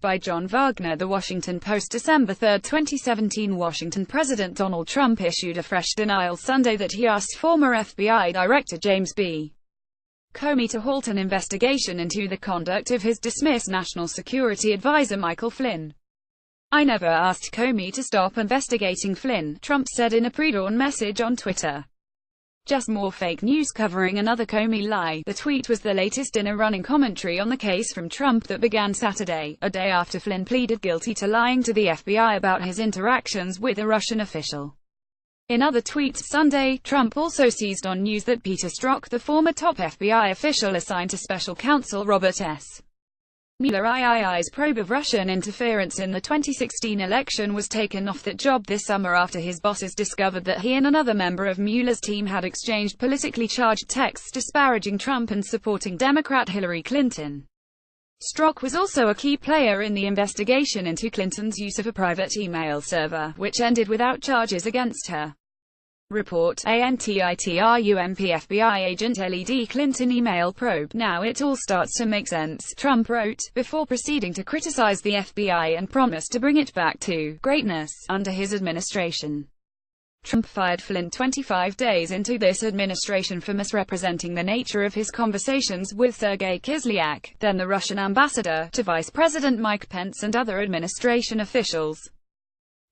By John Wagner. The Washington Post, December 3, 2017. Washington President Donald Trump issued a fresh denial Sunday that he asked former FBI Director James B. Comey to halt an investigation into the conduct of his dismissed National Security Advisor Michael Flynn. "I never asked Comey to stop investigating Flynn," Trump said in a pre-dawn message on Twitter. "Just more fake news covering another Comey lie." The tweet was the latest in a running commentary on the case from Trump that began Saturday, a day after Flynn pleaded guilty to lying to the FBI about his interactions with a Russian official. In other tweets Sunday, Trump also seized on news that Peter Strzok, the former top FBI official assigned to special counsel Robert S. Mueller's probe of Russian interference in the 2016 election, was taken off that job this summer after his bosses discovered that he and another member of Mueller's team had exchanged politically charged texts disparaging Trump and supporting Democrat Hillary Clinton. Strzok was also a key player in the investigation into Clinton's use of a private email server, which ended without charges against her. Report, ANTITRUMP FBI agent LED Clinton email probe. "Now it all starts to make sense," Trump wrote, before proceeding to criticize the FBI and promise to bring it back to greatness under his administration. Trump fired Flynn 25 days into this administration for misrepresenting the nature of his conversations with Sergei Kislyak, then the Russian ambassador, to Vice President Mike Pence and other administration officials.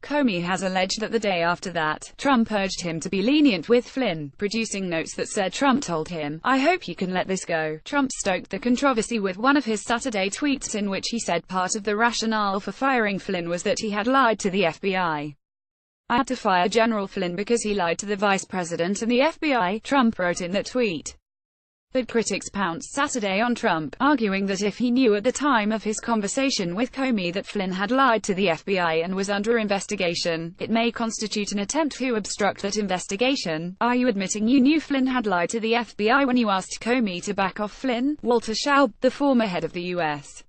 Comey has alleged that the day after that, Trump urged him to be lenient with Flynn, producing notes that said Trump told him, "I hope you can let this go." Trump stoked the controversy with one of his Saturday tweets in which he said part of the rationale for firing Flynn was that he had lied to the FBI. "I had to fire General Flynn because he lied to the vice president and the FBI," Trump wrote in that tweet. But critics pounced Saturday on Trump, arguing that if he knew at the time of his conversation with Comey that Flynn had lied to the FBI and was under investigation, it may constitute an attempt to obstruct that investigation. "Are you admitting you knew Flynn had lied to the FBI when you asked Comey to back off Flynn?" Walter Shaub, the former head of the U.S.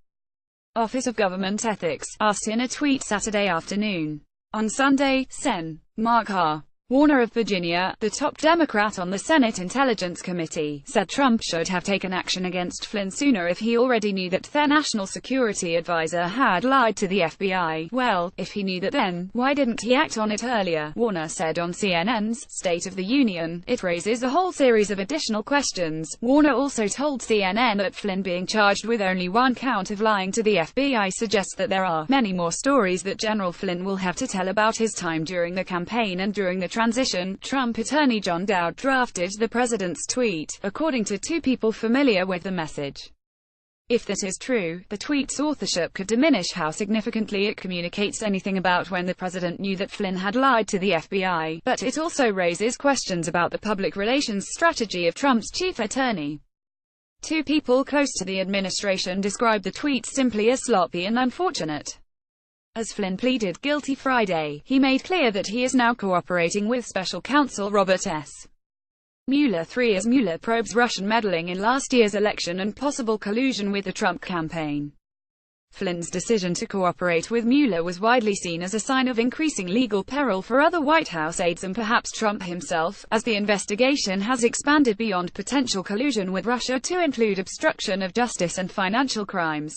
Office of Government Ethics, asked in a tweet Saturday afternoon. On Sunday, Sen. Mark R. Warner of Virginia, the top Democrat on the Senate Intelligence Committee, said Trump should have taken action against Flynn sooner if he already knew that their national security advisor had lied to the FBI. "Well, if he knew that then, why didn't he act on it earlier?" Warner said on CNN's State of the Union. "It raises a whole series of additional questions." Warner also told CNN that Flynn being charged with only one count of lying to the FBI suggests that there are many more stories that General Flynn will have to tell about his time during the campaign and during the transition. Trump attorney John Dowd drafted the president's tweet, according to two people familiar with the message. If that is true, the tweet's authorship could diminish how significantly it communicates anything about when the president knew that Flynn had lied to the FBI, but it also raises questions about the public relations strategy of Trump's chief attorney. Two people close to the administration described the tweet simply as sloppy and unfortunate. As Flynn pleaded guilty Friday, he made clear that he is now cooperating with special counsel Robert S. Mueller III as Mueller probes Russian meddling in last year's election and possible collusion with the Trump campaign. Flynn's decision to cooperate with Mueller was widely seen as a sign of increasing legal peril for other White House aides and perhaps Trump himself, as the investigation has expanded beyond potential collusion with Russia to include obstruction of justice and financial crimes.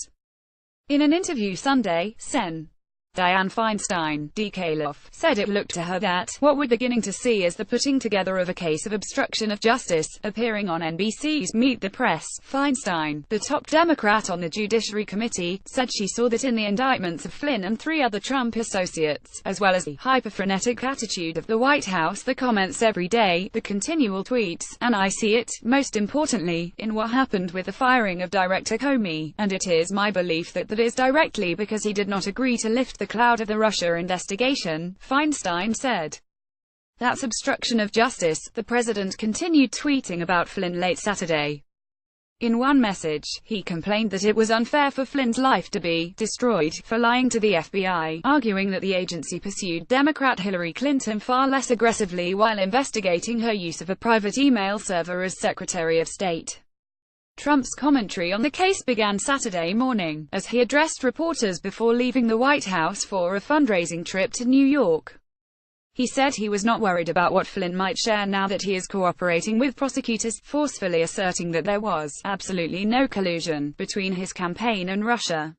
In an interview Sunday, Sen. Dianne Feinstein, DK, said it looked to her that what we're beginning to see is the putting together of a case of obstruction of justice. Appearing on NBC's Meet the Press, Feinstein, the top Democrat on the Judiciary Committee, said she saw that in the indictments of Flynn and three other Trump associates, as well as the hyper-frenetic attitude of the White House, the comments every day, the continual tweets, and I see it, most importantly, in what happened with the firing of Director Comey, and it is my belief that that is directly because he did not agree to lift the cloud of the Russia investigation, Feinstein said. That's obstruction of justice. The president continued tweeting about Flynn late Saturday. In one message, he complained that it was unfair for Flynn's life to be destroyed for lying to the FBI, arguing that the agency pursued Democrat Hillary Clinton far less aggressively while investigating her use of a private email server as Secretary of State. Trump's commentary on the case began Saturday morning, as he addressed reporters before leaving the White House for a fundraising trip to New York. He said he was not worried about what Flynn might share now that he is cooperating with prosecutors, forcefully asserting that there was absolutely no collusion between his campaign and Russia.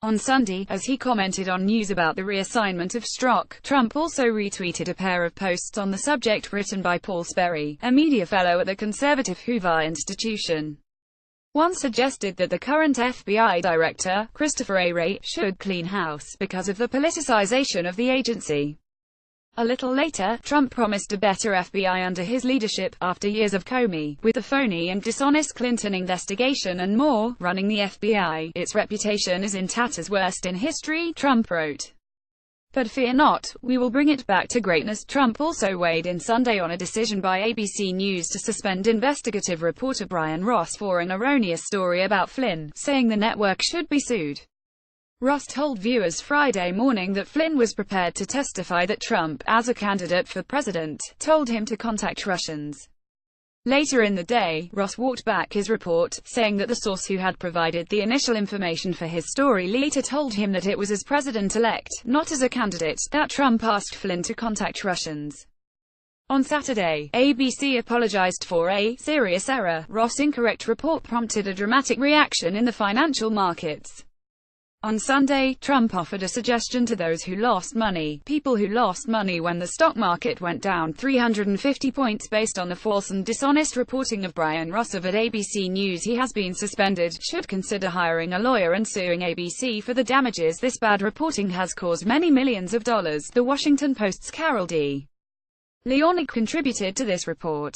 On Sunday, as he commented on news about the reassignment of Strzok, Trump also retweeted a pair of posts on the subject written by Paul Sperry, a media fellow at the conservative Hoover Institution. One suggested that the current FBI director, Christopher A. Wray, should clean house because of the politicization of the agency. A little later, Trump promised a better FBI under his leadership, after years of Comey, with the phony and dishonest Clinton investigation and more, running the FBI. Its reputation is in tatters, worst in history, Trump wrote. But fear not, we will bring it back to greatness. Trump also weighed in Sunday on a decision by ABC News to suspend investigative reporter Brian Ross for an erroneous story about Flynn, saying the network should be sued. Ross told viewers Friday morning that Flynn was prepared to testify that Trump, as a candidate for president, told him to contact Russians. Later in the day, Ross walked back his report, saying that the source who had provided the initial information for his story later told him that it was as president-elect, not as a candidate, that Trump asked Flynn to contact Russians. On Saturday, ABC apologized for a serious error. Ross' incorrect report prompted a dramatic reaction in the financial markets. On Sunday, Trump offered a suggestion to those who lost money, people who lost money when the stock market went down 350 points based on the false and dishonest reporting of Brian Ross of at ABC News. He has been suspended, should consider hiring a lawyer and suing ABC for the damages this bad reporting has caused many millions of dollars. The Washington Post's Carol D. Leonic contributed to this report.